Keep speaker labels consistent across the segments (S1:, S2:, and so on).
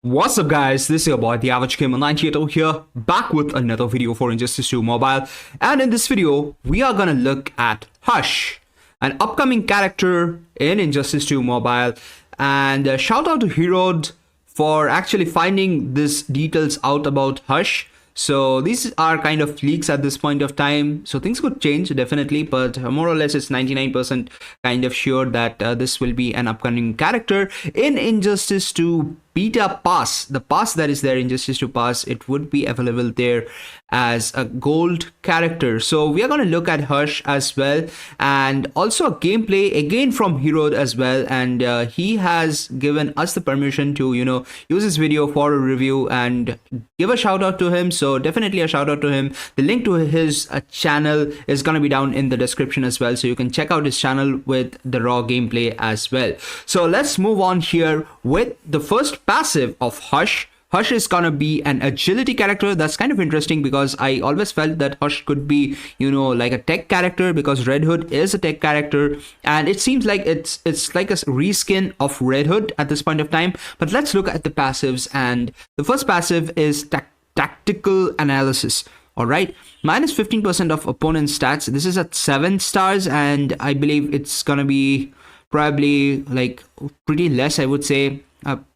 S1: What's up guys, this is your boy the average gamer 98 over here, back with another video for Injustice 2 Mobile. And in this video, we are gonna look at Hush, an upcoming character in Injustice 2 Mobile. And shout out to Herod for actually finding these details out about Hush. So these are kind of leaks at this point of time, so things could change definitely, but more or less it's 99% kind of sure that this will be an upcoming character in Injustice 2 beta pass. The pass that is there, Injustice 2 pass, it would be available there as a gold character. So we are going to look at Hush as well, and also a gameplay again from Herod as well, and he has given us the permission to use this video for a review and give a shout out to him. So definitely a shout out to him. The link to his channel is going to be down in the description as well, so you can check out his channel with the raw gameplay as well. So let's move on here with the first passive of Hush. Hush is gonna be an agility character. That's kind of interesting because I always felt that Hush could be, like a tech character, because Red Hood is a tech character, and it seems like it's like a reskin of Red Hood at this point of time. But let's look at the passives, and the first passive is tactical analysis. All right, minus 15% of opponent stats. This is at 7 stars, and I believe it's gonna be probably like pretty less, I would say.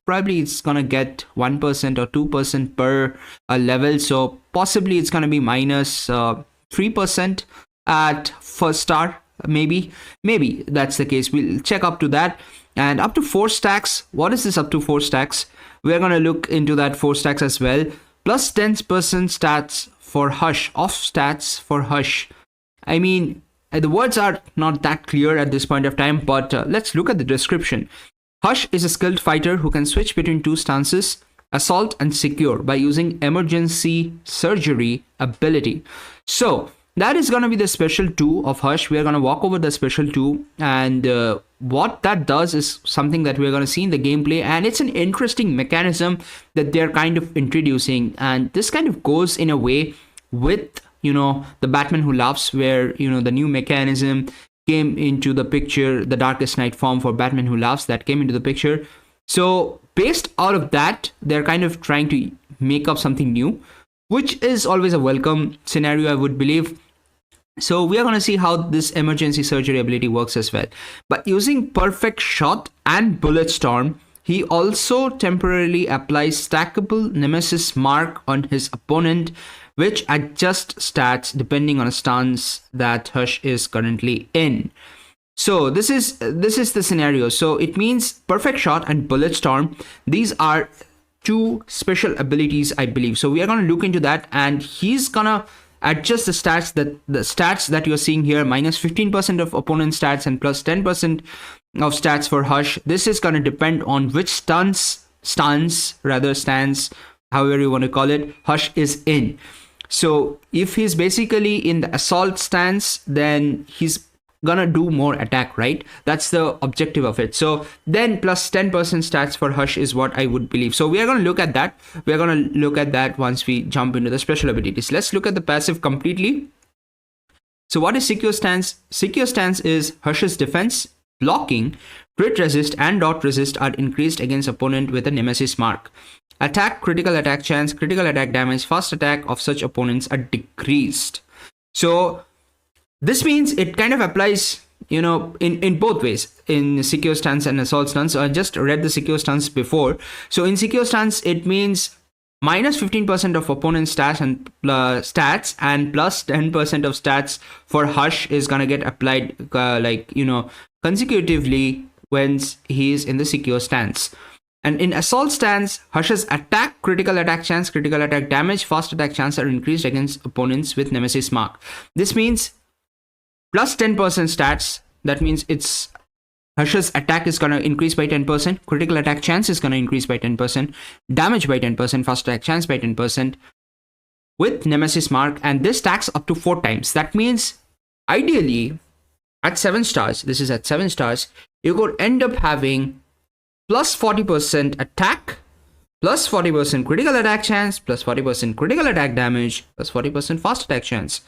S1: Probably it's gonna get 1% or 2% per level, so possibly it's gonna be minus 3% at first star. Maybe that's the case. We'll check up to that. And up to 4 stacks. What is this up to 4 stacks? We're gonna look into that 4 stacks as well. Plus 10% stats for Hush, off stats for Hush. I mean, the words are not that clear at this point of time, but let's look at the description. Hush is a skilled fighter who can switch between 2 stances, assault and secure, by using emergency surgery ability. So that is going to be the special 2 of Hush. We are going to walk over the special 2, and what that does is something that we're going to see in the gameplay, and it's an interesting mechanism that they're kind of introducing, and this kind of goes in a way with the Batman Who Laughs, where the new mechanism came into the picture, the Darkest Night form for Batman Who Laughs, that came into the picture. So based out of that, they're kind of trying to make up something new, which is always a welcome scenario, I would believe. So we are going to see how this emergency surgery ability works as well. But using Perfect Shot and Bullet Storm, he also temporarily applies stackable Nemesis mark on his opponent, which adjusts stats depending on a stance that Hush is currently in. So this is the scenario. So it means Perfect Shot and Bullet Storm. These are 2 special abilities, I believe. So we are going to look into that, and he's gonna adjust the stats that you're seeing here, minus 15% of opponent stats and plus 10% of stats for Hush. This is going to depend on which stance, however you want to call it, Hush is in. So if he's basically in the assault stance, then he's gonna do more attack, right? That's the objective of it. So then plus 10% stats for Hush is what I would believe. So we are going to look at that. We are going to look at that once we jump into the special abilities. Let's look at the passive completely. So what is Secure Stance? Secure Stance is Hush's defense, blocking, crit resist and dot resist are increased against opponent with a Nemesis mark. Attack, critical attack chance, critical attack damage, fast attack of such opponents are decreased. So this means it kind of applies, in both ways, in Secure Stance and Assault Stance. So I just read the Secure Stance before. So in Secure Stance, it means minus 15% of opponent stats and plus 10% of stats for Hush is gonna get applied consecutively when he is in the Secure Stance. And in Assault Stance, Hush's attack, critical attack chance, critical attack damage, fast attack chance are increased against opponents with Nemesis mark. This means plus 10% stats. That means it's Hush's attack is going to increase by 10%, critical attack chance is going to increase by 10%, damage by 10%, fast attack chance by 10% with Nemesis mark, and this stacks up to 4 times. That means ideally at 7 stars, this is at 7 stars, you could end up having plus 40% attack, plus 40% critical attack chance, plus 40% critical attack damage, plus 40% fast attack chance.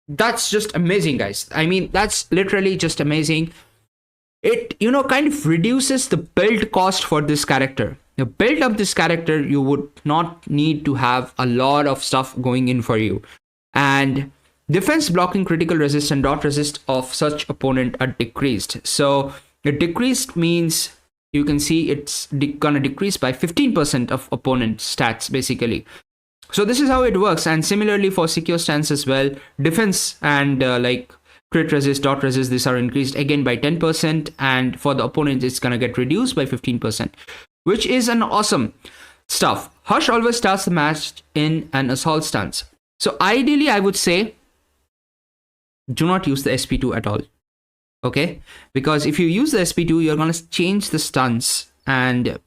S1: That's just amazing, guys. I mean, that's literally just amazing. it kind of reduces the build cost for this character. The build of this character, you would not need to have a lot of stuff going in for you. And defense, blocking, critical resist, and dot resist of such opponent are decreased. So the decreased means you can see it's gonna decrease by 15% of opponent stats basically. So this is how it works. And similarly for secure stance as well, defense and like crit resist, dot resist, these are increased again by 10%, and for the opponent it's gonna get reduced by 15%, which is an awesome stuff. Hush always starts the match in an assault stance. So ideally I would say do not use the SP2 at all. Okay, because if you use the SP2, you're gonna change the stance, and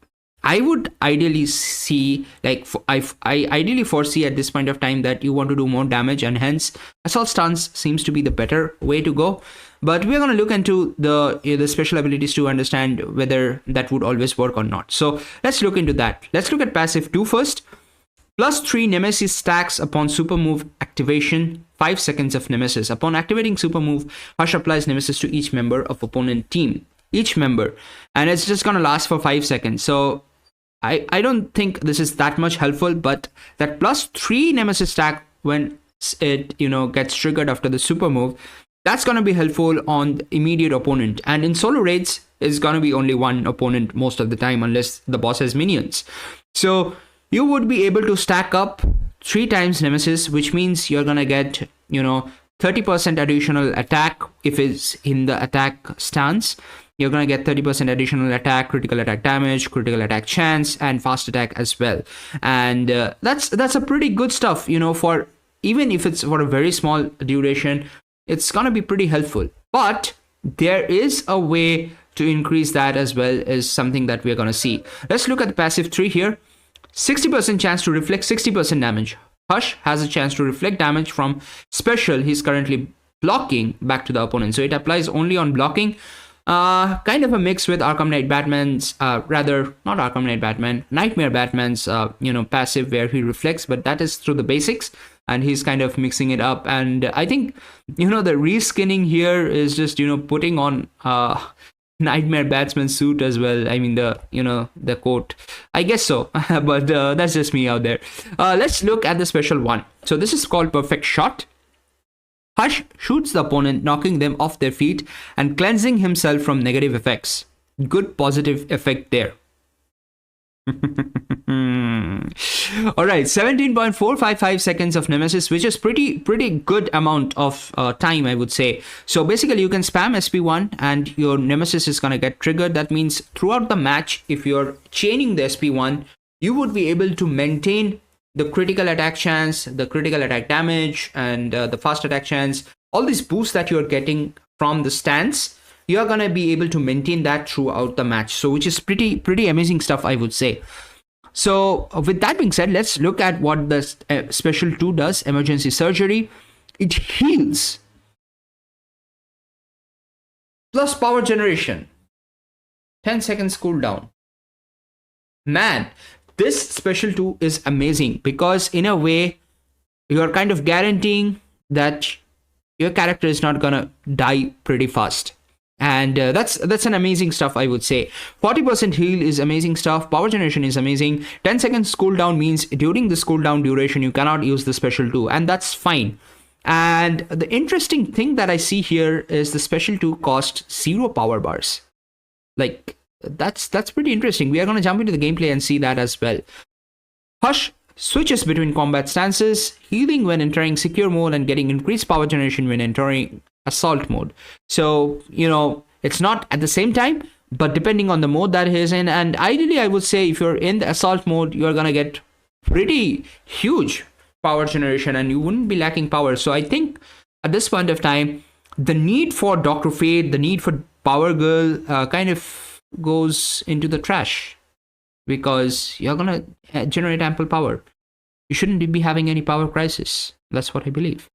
S1: I would ideally see, like, I ideally foresee at this point of time that you want to do more damage, and hence assault stance seems to be the better way to go. But we're going to look into the special abilities to understand whether that would always work or not. So let's look into that. Let's look at passive 2 first. +3 Nemesis stacks upon super move activation, 5 seconds of Nemesis. Upon activating super move, Hush applies Nemesis to each member of opponent team. Each member. And it's just going to last for 5 seconds. So I don't think this is that much helpful, but that +3 Nemesis stack when it gets triggered after the super move, that's going to be helpful on the immediate opponent. And in solo raids, it's going to be only one opponent most of the time unless the boss has minions. So you would be able to stack up 3 times Nemesis, which means you're going to get 30% additional attack if it's in the attack stance. You're going to get 30% additional attack, critical attack damage, critical attack chance, and fast attack as well. And that's a pretty good stuff, for even if it's for a very small duration, it's going to be pretty helpful. But there is a way to increase that as well, is something that we're going to see. Let's look at the passive 3 here. 60% chance to reflect 60% damage. Hush has a chance to reflect damage from special he's currently blocking back to the opponent. So it applies only on blocking. Kind of a mix with Arkham Knight Batman's, not Arkham Knight Batman, Nightmare Batman's, passive where he reflects, but that is through the basics, and he's kind of mixing it up. And I think, the reskinning here is just, putting on, Nightmare Batsman suit as well. I mean, the coat, I guess so, but that's just me out there. Let's look at the special one. So this is called Perfect Shot. Hush shoots the opponent, knocking them off their feet and cleansing himself from negative effects. Good positive effect there. Alright, 17.455 seconds of Nemesis, which is pretty good amount of time, I would say. So basically you can spam SP1 and your Nemesis is gonna get triggered. That means throughout the match, if you're chaining the SP1, you would be able to maintain the critical attack chance, the critical attack damage, and the fast attack chance. All these boosts that you're getting from the stance, you're gonna be able to maintain that throughout the match. So which is pretty amazing stuff, I would say. So with that being said, let's look at what the special 2 does. Emergency surgery. It heals plus power generation. 10 seconds cooldown. Man, this special 2 is amazing because in a way you're kind of guaranteeing that your character is not gonna die pretty fast. And that's an amazing stuff, I would say. 40% heal is amazing stuff. Power generation is amazing. 10 seconds cooldown means during this cooldown duration you cannot use the special 2, and that's fine. And the interesting thing that I see here is the special 2 costs 0 power bars. Like, that's pretty interesting. We are going to jump into the gameplay and see that as well. Hush switches between combat stances, healing when entering secure mode and getting increased power generation when entering assault mode. So, it's not at the same time, but depending on the mode that he is in. And ideally, I would say if you're in the assault mode, you're going to get pretty huge power generation and you wouldn't be lacking power. So I think at this point of time, the need for Dr. Fate, the need for Power Girl kind of goes into the trash because you're gonna generate ample power. You shouldn't be having any power crisis. That's what I believe.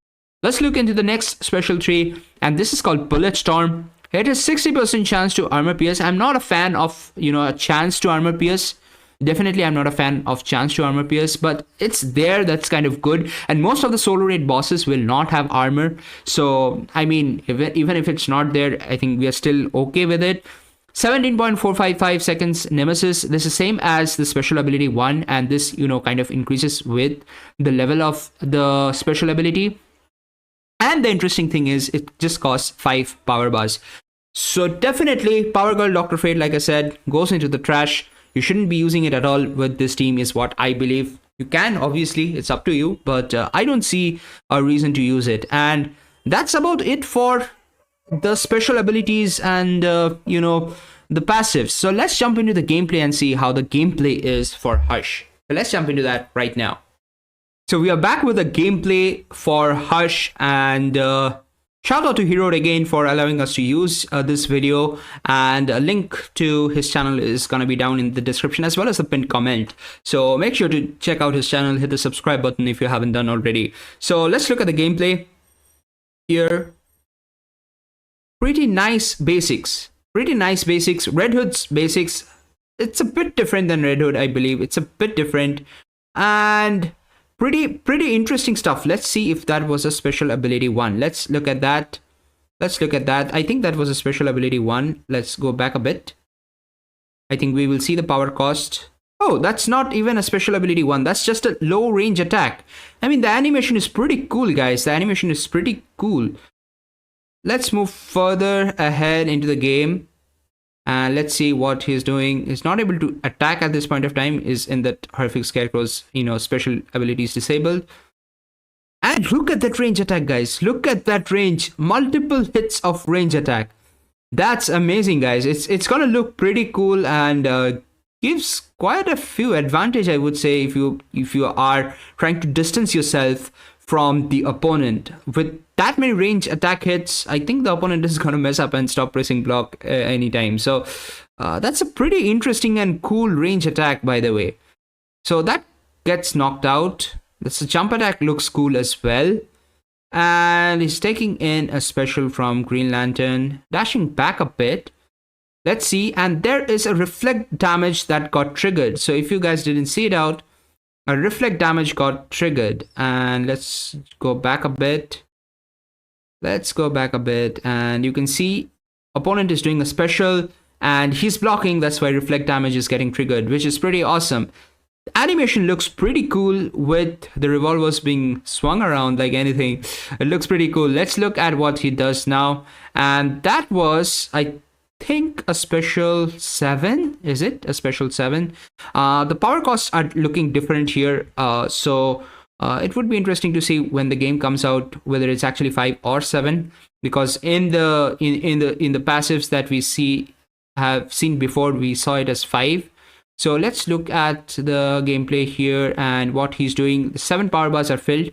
S1: Let's look into the next special 3, and this is called Bullet Storm. It has 60% chance to armor pierce. I'm not a fan of a chance to armor pierce Definitely, I'm not a fan of chance to armor pierce, but it's there. That's kind of good. And most of the solo raid bosses will not have armor. So, I mean, even if it's not there, I think we are still okay with it. 17.455 seconds Nemesis. This is same as the special ability 1, and this, kind of increases with the level of the special ability. And the interesting thing is it just costs 5 power bars. So definitely Power Girl Dr. Fate, like I said, goes into the trash. You shouldn't be using it at all with this team is what I believe. You can, obviously, it's up to you, but I don't see a reason to use it. And that's about it for the special abilities and, the passives. So let's jump into the gameplay and see how the gameplay is for Hush. So let's jump into that right now. So we are back with a gameplay for Hush, and shout out to Hero again for allowing us to use this video, and a link to his channel is gonna be down in the description as well as the pinned comment. So make sure to check out his channel, hit the subscribe button if you haven't done already. So let's look at the gameplay here. Pretty nice basics. Red Hood's basics, it's a bit different than Red Hood, I believe. It's a bit different and pretty interesting stuff. Let's see if that was a special ability 1. Let's look at that. I think that was a special ability 1. Let's go back a bit. I think we will see the power cost. Oh, that's not even a special ability 1. That's just a low range attack. I mean, the animation is pretty cool, guys. The animation is pretty cool. Let's move further ahead into the game. And let's see what he's doing. He's not able to attack at this point of time. Is in that horrific scarecrow's, special abilities disabled. And look at that range attack, guys. Look at that range. Multiple hits of range attack. That's amazing, guys. It's gonna look pretty cool and gives quite a few advantage, I would say, if you are trying to distance yourself from the opponent. With that many range attack hits, I think the opponent is going to mess up and stop pressing block anytime. So that's a pretty interesting and cool range attack, by the way. So that gets knocked out. This jump attack looks cool as well. And he's taking in a special from Green Lantern, dashing back a bit. Let's see. And there is a reflect damage that got triggered. So if you guys didn't see it out, a reflect damage got triggered. And let's go back a bit. And you can see opponent is doing a special and he's blocking. That's why reflect damage is getting triggered, which is pretty awesome. Animation looks pretty cool with the revolvers being swung around like anything. It looks pretty cool. Let's look at what he does now. And that was, I think, a special 7. Is it a special 7? The power costs are looking different here. So it would be interesting to see when the game comes out whether it's actually 5 or 7, because in the passives that we have seen before, we saw it as 5. So let's look at the gameplay here and what he's doing. The 7 power bars are filled.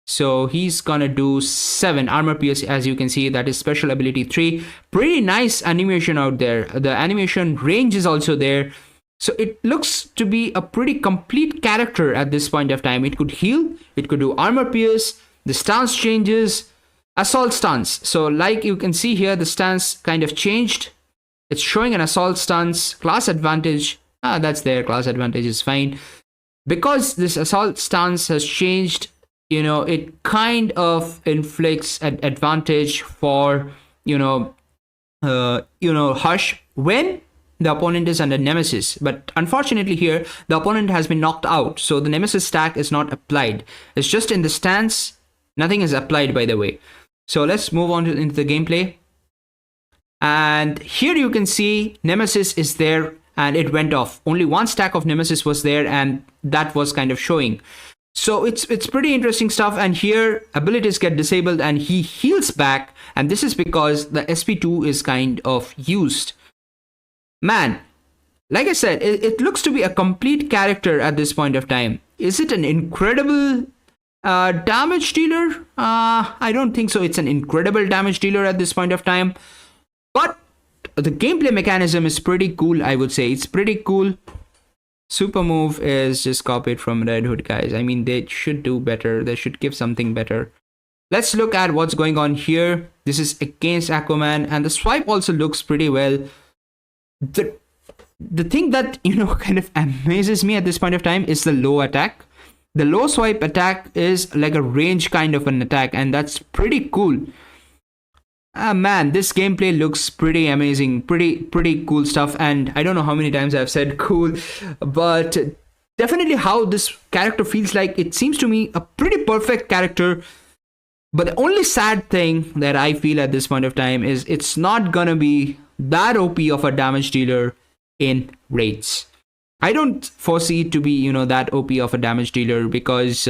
S1: So he's gonna do 7 armor pierce, as you can see. That is special ability 3. Pretty nice animation out there. The animation range is also there. So it looks to be a pretty complete character at this point of time. It could heal, it could do armor pierce, the stance changes, assault stance. So like you can see here, the stance kind of changed. It's showing an assault stance, class advantage. That's there, class advantage is fine. Because this assault stance has changed, it kind of inflicts an advantage for, Hush when the opponent is under Nemesis. But unfortunately here, the opponent has been knocked out. So the Nemesis stack is not applied. It's just in the stance. Nothing is applied, by the way. So let's move on into the gameplay. And here you can see Nemesis is there and it went off. Only one stack of Nemesis was there and that was kind of showing. So it's pretty interesting stuff. And here abilities get disabled and he heals back. And this is because the SP2 is kind of used. Man, like I said, it looks to be a complete character at this point of time. Is it an incredible damage dealer? I don't think so. It's an incredible damage dealer at this point of time. But the gameplay mechanism is pretty cool, I would say. It's pretty cool. Super move is just copied from Red Hood, guys. I mean, they should do better. They should give something better. Let's look at what's going on here. This is against Aquaman, and the swipe also looks pretty well. The the thing that, kind of amazes me at this point of time is the low attack. The low swipe attack is like a range kind of an attack, and that's pretty cool. Man, this gameplay looks pretty amazing, pretty cool stuff. And I don't know how many times I've said cool, but definitely how this character feels like, it seems to me a pretty perfect character. But the only sad thing that I feel at this point of time is it's not gonna be that OP of a damage dealer in raids. I don't foresee it to be, that OP of a damage dealer, because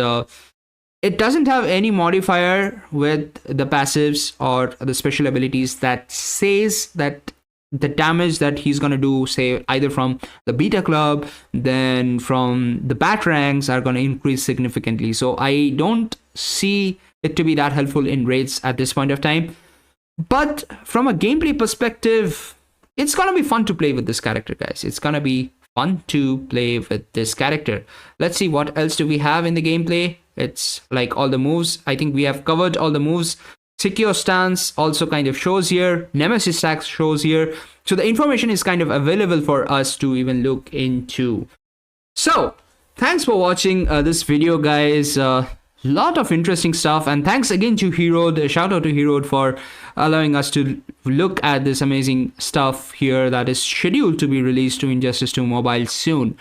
S1: it doesn't have any modifier with the passives or the special abilities that says that the damage that he's going to do, say either from the beta club, then from the bat ranks, are going to increase significantly. So I don't see it to be that helpful in raids at this point of time. But from a gameplay perspective, it's going to be fun to play with this character, guys. It's going to be fun to play with this character. Let's see what else do we have in the gameplay. It's like all the moves. I think we have covered all the moves. Secure stance also kind of shows here. Nemesis stacks shows here. So the information is kind of available for us to even look into. So thanks for watching this video, guys. Lot of interesting stuff, and thanks again to Hero. Shout out to Hero for allowing us to look at this amazing stuff here that is scheduled to be released to Injustice 2 Mobile soon.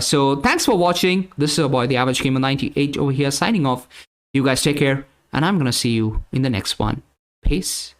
S1: So thanks for watching. This is your boy, the Average Gamer 98 over here, signing off. You guys take care, and I'm gonna see you in the next one. Peace.